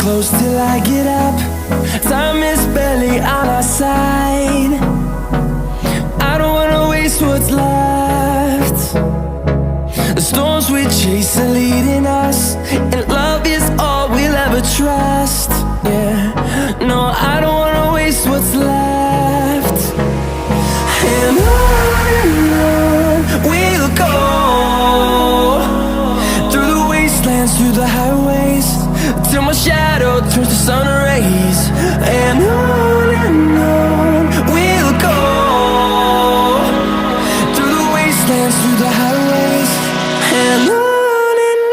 close till I get up. Time is barely on our side. I don't wanna waste what's left. The storms we chase are leading us, and love is all we'll ever trust. Yeah, no, I don't wanna waste what's left. And on we'll go, through the wastelands, through the highways, till my shadow turns to sun rays. And on we'll go, through the wastelands, through the highways, and on we'll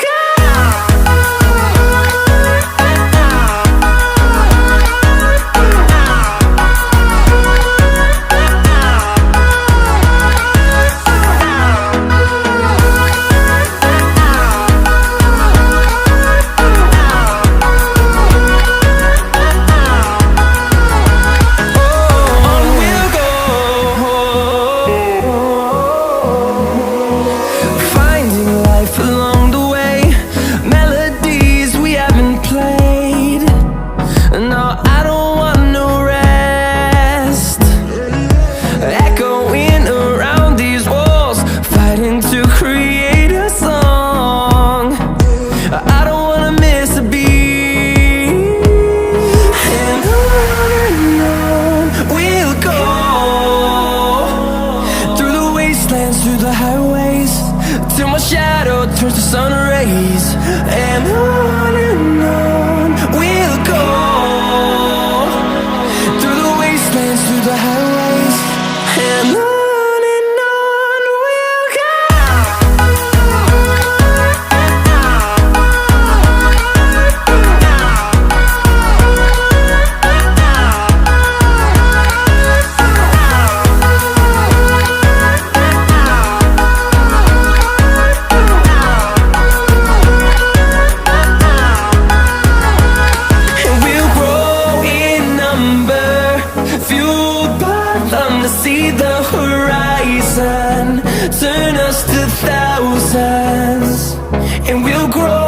go. Through the highways, till my shadow turns to sun rays. And on we'll go, through the wastelands, through the highways, and on we'll go. To see the horizon turn us to thousands, and we'll grow